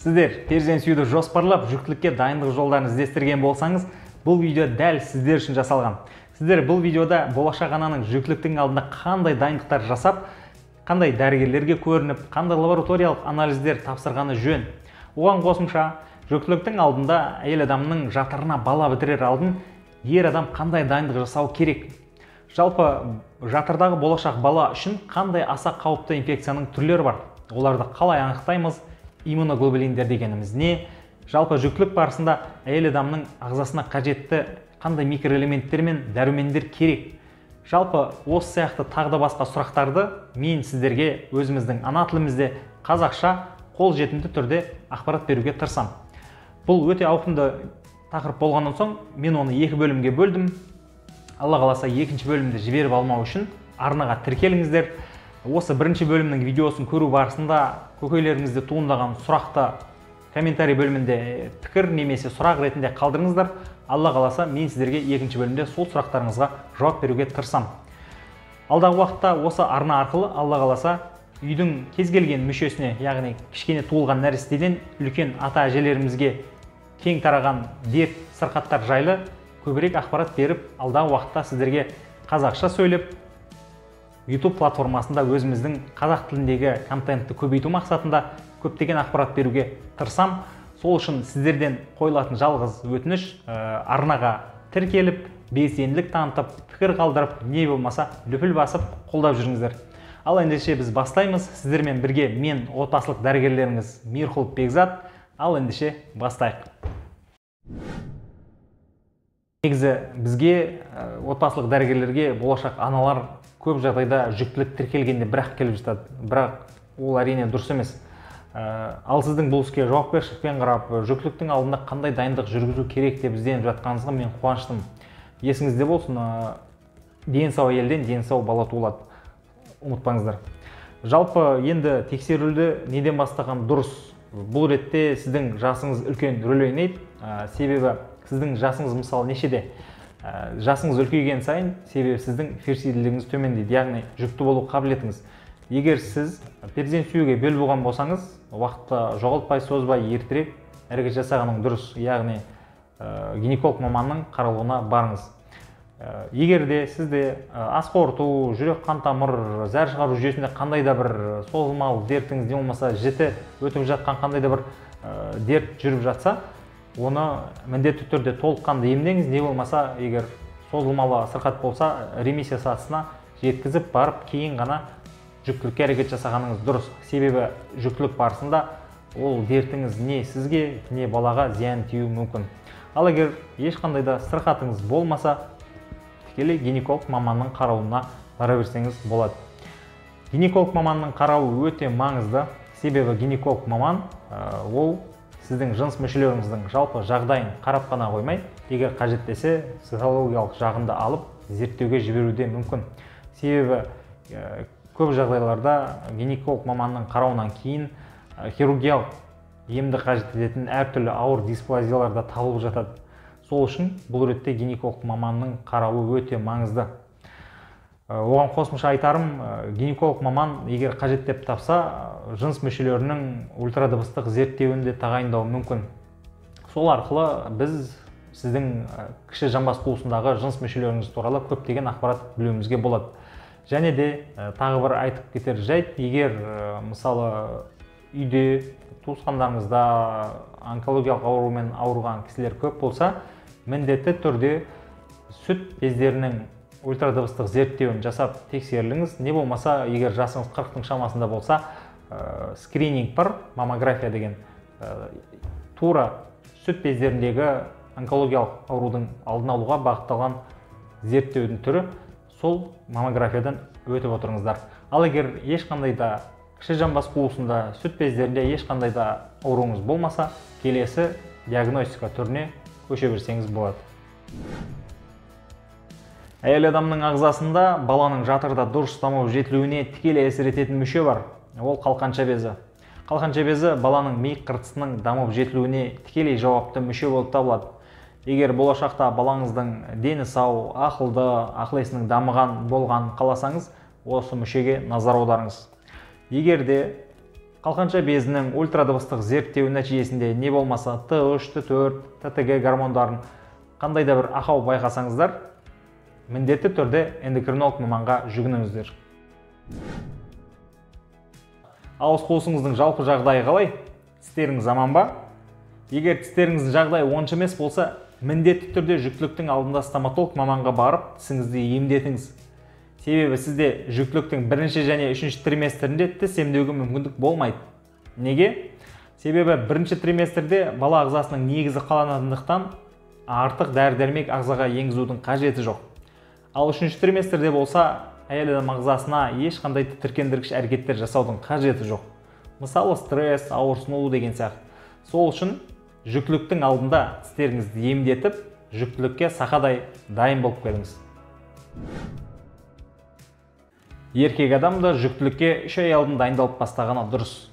Сіздер перзент сүюді жоспарлап, жүктілікке дайындық жолдарын іздестірген болсаңыз, бұл видео дәл сіздер үшін жасалған. Сіздер бұл видеода болашақ ананың жүктіліктің алдында қандай дайындықтар жасап, қандай дәрігерлерге көрініп, қандай лабораториялық анализдер тапсырғаны жөн. Оған қосымша, жүктіліктің алдында әйел адамның жатырына бала бітірер алдын ер адам қандай дайындық жасау керек. Жалпы жатырдағы болашақ бала үшін қандай аса қауіпті инфекцияның түрлері бар. Оларды қалай анықтаймыз? Иммуноглобулиндер дегеніміз не? Жалпы жүктілік барысында әйел адамның ағзасына қажетті қандай микроэлементтер мен дәрумендер керек? Жалпы осы сияқты тағы да басқа сұрақтарды мен сіздерге өзіміздің ана тілімізде қазақша қолжетімді түрде ақпарат беруге тырысамын. Бұл өте ауқымды тақырып болғаннан соң мен оны екі бөлімге бөлдім. Алла қаласа екінші бөлімді жіберіп алмау үшін арнаға тіркеліңіздер. Осы бірінші бөлімнің видеосын көру барысында көкейлеріңізде туындаған сұрақты комментарий бөлімінде пікір немесе сұрақ ретінде қалдырыңыздар. Алла қаласа мен сіздерге екінші бөлімде сол сұрақтарыңызға жауап беруге тырысамын. Алдағы уақытта осы арна арқылы Алла қаласа үйдің кез келген мүшесіне, яғни кішкене туылған нәрестеден үлкен ата әжелерімізге кең тараған дерт, сырқаттар жайлы көбірек ақпарат беріп, алдағы уақытта сіздерге қазақша сөйлеп, YouTube платформасында өзіміздің қазақ тіліндегі контентті көбейту мақсатында көптеген ақпарат беруге тырысам. Сол үшін сіздерден қойылатын жалғыз өтініш арнаға тіркеліп, белсенділік танытып, пікір қалдырып, не болмаса лүпіл басып қолдап жүріңіздер. Ал ендеше біз бастаймыз. Сіздермен бірге мен отбасылық дәрігерлеріңіз Мирхулов Бекзат. Ал ендеше бастайық. Негізі бізге отбасылық дәрігерлерге болашақ аналар көп жағдайда жүктілік тіркелгенде бірақ келіп жатады. Бірақ ол әрине дұрыс емес. Ал сіздің бұл іске жауапкершілікпен қарап, жүктіліктің алдында қандай дайындық жүргізу керек деп ізденіп жатқаныңызға мен қуаныштымын. Есіңізде болсын, дені сау әйелден дені сау бала туылады. Ұмытпаңыздар. Жалпы енді тексерілді неден бастаған дұрыс. Бұл ретте сіздің жасыңыз үлкен рөл ойнайды. Себебі сіздің жасыңыз мысалы нешеде? Жасыңыз үлкейген сайын себебі сіздің ферсильділігіңіз төмендейді, яғни жүкті болу қабілетіңіз. Егер сіз перзент сүюге бел буған болсаңыз, уақытты жоғалтпай, созбай, ертерек әрекет жасағаның дұрыс, яғни гинеколог маманның қаралуына барыңыз. Егер де сізде ас қорыту, жүрек қан тамыр, зәр шығару жүйесінде қандай да бір созылмалы дертіңіз не болмаса жіті өтіп жатқан қандай да бір дерт жүріп жатса, оны міндетті түрде толыққанды емдеңіз. Не болмаса, егер созылмалы сырқат болса, ремиссия сатысына жеткізіп барып, кейін ғана жүктілікке әрекет жасағаныңыз дұрыс. Себебі жүктілік барысында ол дертіңіз не сізге, не балаға зиян тиюі мүмкін. Ал егер ешқандай да сырқатыңыз болмаса, тікелей гинеколог маманның қарауына бара берсеңіз болады. Гинеколог маманның қарауы өте маңызды. Себебі гинеколог маман ол сіздің жыныс мүшелеріңіздің жалпы жағдайын қарап қана қоймай, егер қажет десе цитологиялық жағында алып зерттеуге жіберуде мүмкін. Себебі көп жағдайларда гинеколог маманның қарауынан кейін хирургиялық емді қажет ететін әртүрлі ауыр дисплазиялар да табылып жатады. Сол үшін бұл ретте гинеколог маманның қарауы өте маңызды. Оған қосымша айтарым, гинеколог маман егер қажет деп тапса, жыныс мүшелерінің ультрадыбыстық зерттеуін де тағайындауы мүмкін. Сол арқылы біз сіздің кіші жамбас қуысындағы жыныс мүшелеріңіз туралы көптеген ақпарат білуімізге болады. Және де тағы бір айтып кетер жайт, егер мысалы үйде туысқандарыңызда онкологиялық аурумен ауырған кісілер көп болса, міндетті түрде сүт бездерінің ультрадыбыстық зерттеуін жасап тексеріліңіз. Не болмаса, егер жасыңыз 40-тың шамасында болса, скрининг бар, маммография деген, тура сүт бездеріндегі онкологиялық аурудың алдын алуға бағытталған зерттеудің түрі, сол маммографиядан өтіп отырыңыздар. Ал егер ешқандай да кіші жамбас қуысында, сүт бездерінде ешқандай да ауруыңыз болмаса, келесі диагностика түріне көше берсеңіз болады. Әйел адамның ағзасында баланың жатырда дұрыс дамып жетілуіне тікелей әсер ететін мүше бар. Ол қалқанша безі. Қалқанша безі баланың ми қыртысының дамып жетілуіне тікелей жауапты мүше болып табылады. Егер болашақта балаңыздың дені сау, ақылды, ақыл есінің дамыған болған қаласаңыз, осы мүшеге назар аударыңыз. Егер де Қалқанша безінің ультрадыбыстық зерттеу нәтижесінде не болмаса Т3, Т4, ТТГ гормондарын қандай да бір ақау байқасаңыздар, міндетті түрде эндокринолог маманға жүгініңіздер. Ауыз қуысыңыздың жалпы жағдайы қалай? Тістеріңіз аман ба? Егер тістеріңіздің жағдайы онша емес болса, міндетті түрде жүктіліктің алдында стоматолог маманға барып, тісіңізді емдетіңіз. Себебі сізде жүктіліктің бірінші және үшінші триместрінде тіс емдеуге мүмкіндік болмайды. Неге? Себебі бірінші триместрде бала ағзасының негізі қаланатындықтан артық дәрі-дәрмек ағзаға енгізудің қажеті жоқ. Ал үшінші триместрде болса, әйел адам ағзасына ешқандай тітіркендіргіш әрекеттер жасаудың қажеті жоқ. Мысалы, стресс, ауырсыну деген сияқты. Сол үшін жүктіліктің алдында тістеріңізді емдетіп, жүктілікке сақадай дайын болып келіңіз. Еркек адам да жүктілікке 3 ай алдын дайындалып бастағаны дұрыс.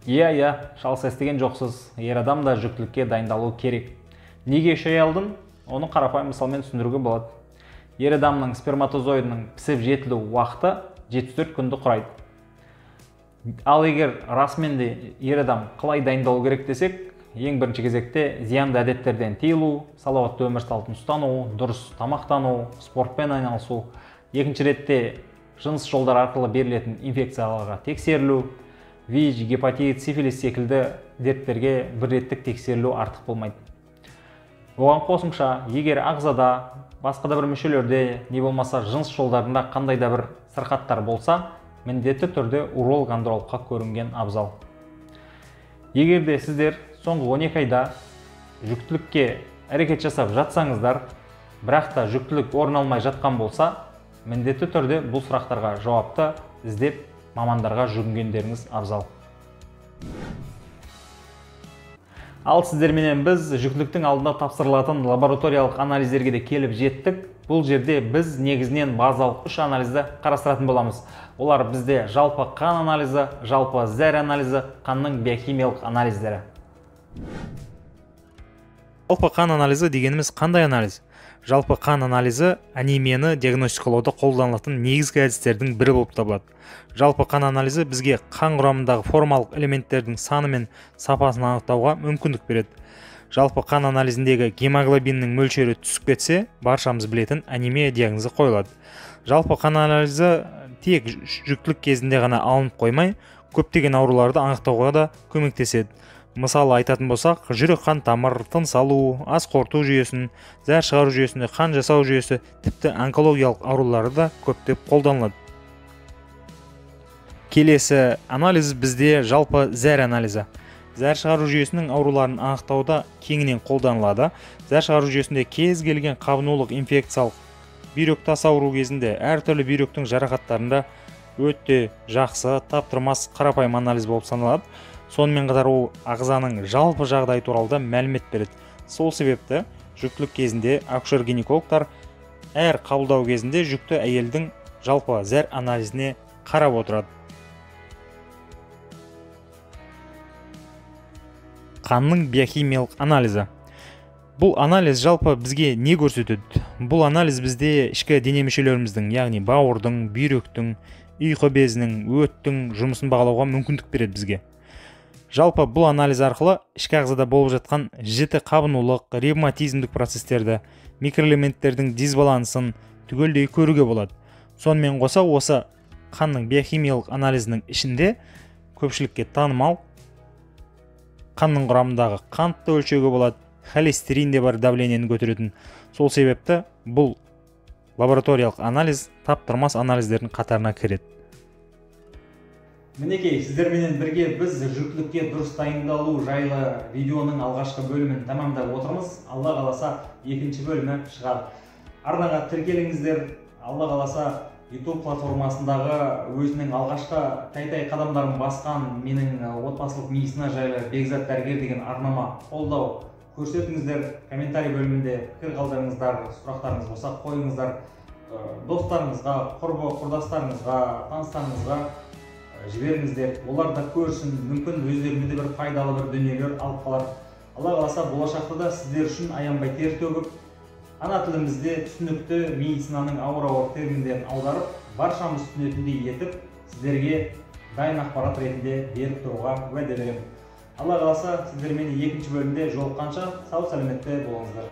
Иә, шалыс естіген жоқсыз, ер адам да жүктілікке дайындалу керек. Неге 3 ай алдын? Оны қарапайым мысалмен түсіндіруге болады. Ер адамның сперматозоидының пісіп жетілу уақыты 74 күнді құрайды. Ал егер расымен де ер адам қалай дайындалу керек десек, ең бірінші кезекте зиянды әдеттерден тыйылу, салауатты өмір салтын ұстану, дұрыс тамақтану, спортпен айналысу. Екінші ретте жыныс жолдары арқылы берілетін инфекцияларға тексерілу, ВИЧ, гепатит, сифилис секілді дерттерге бір реттік тексерілу артық болмайды. Оған қосымша, егер ағзада, басқа да бір мүшелерде, не болмаса жыныс жолдарында қандай да бір сырқаттар болса, міндетті түрде уролог-андрологқа көрінген абзал. Егер де сіздер соңғы 12 айда жүктілікке әрекет жасап жатсаңыздар, бірақ та жүктілік орын алмай жатқан болса, міндетті түрде бұл сұрақтарға жауапты іздеп мамандарға жүгінгендеріңіз абзал. Ал сіздерменен біз жүктіліктің алдында тапсырылатын лабораториялық анализдерге де келіп жеттік. Бұл жерде біз негізінен базалық 3 анализді қарастыратын боламыз. Олар бізде жалпы қан анализі, жалпы зәр анализі, қанның биохимиялық анализдері. Жалпы қан анализі дегеніміз қандай анализ? Жалпы қан анализі анемияны диагностикалауда қолданылатын негізгі әдістердің бірі болып табылады. Жалпы қан анализі бізге қан құрамындағы формалық элементтердің саны мен сапасын анықтауға мүмкіндік береді. Жалпы қан анализіндегі гемоглобиннің мөлшері түсіп кетсе, баршамыз білетін анемия диагнозы қойылады. Жалпы қан анализі тек жүктілік кезінде ғана алынып қоймай, көптеген ауруларды анықтауға да көмектеседі. Мысалы айтатын болсақ, жүрек қан тамыр, тыныс алу, ас қорыту жүйесін, зәр шығару жүйесінде қан жасау жүйесі, тіпті онкологиялық аурулары да көптеп қолданылады. Келесі анализ бізде жалпы зәр анализі. Зәр шығару жүйесінің ауруларын анықтауда кеңінен қолданылады. Зәр шығару жүйесінде кез келген қабынулық инфекциялық бүйрек тас ауру кезінде әртүрлі бүйректің жарақаттарында өте жақсы, таптырмас қарапайым анализ болып саналады. Сонымен қатар ол ағзаның жалпы жағдай туралы да мәлімет береді. Сол себепті жүктілік кезінде акушер-гинекологтар әр қабылдау кезінде жүкті әйелдің жалпы зәр анализіне қарап отырады. Қанның биохимиялық анализі. Бұл анализ жалпы бізге не көрсетеді? Бұл анализ бізде ішкі дене мүшелеріміздің, яғни бауырдың, бүйректің, ұйқы безінің, өттің жұмысын бағалауға мүмкіндік береді бізге. Жалпы бұл анализ арқылы ішкі ағзада болып жатқан жіті қабынулық, ревматизмдік процестерді, микроэлементтердің дисбалансын түгелдей көруге болады. Сонымен қоса осы қанның биохимиялық анализінің ішінде көпшілікке танымал қанның құрамындағы қантты өлшеуге болады, холестерин де бар, давлениені көтеретін. Сол себепті бұл лабораториялық анализ таптырмас анализдердің қатарына кіреді. Мінекей, сіздерменен бірге біз жүктілікке дұрыс дайындалу жайлы видеоның алғашқы бөлімін тамамдап отырмыз. Алла қаласа екінші бөлімі шығады. Арнаға тіркеліңіздер. Алла қаласа YouTube платформасындағы өзінің алғашқы тай-тай қадамдарын басқан менің отбасылық медицина жайлы Бекзат дәрігер деген арнама қолдау көрсетіңіздер. Комментарий бөлімінде пікір қалдырыңыздар, сұрақтарыңыз болса қойыңыздар. Достарыңызға, құрдастарыңызға, таныстарыңызға жіберіңіздер. Олар да көрсін, мүмкін өздеріне де бір пайдалы бір дүниелер алып қалар. Алла қаласа болашақта да сіздер үшін аянбай тер төгіп, ана тілімізде түсінікті медицинаның ауыр терминдерін аударып, баршамыз түсінетіндей етіп, сіздерге дайын ақпарат ретінде беріп тұруға уәде беремін. Алла қаласа сіздермен екінші бөлімде жолыққанша сау сәлеметте болыңыздар.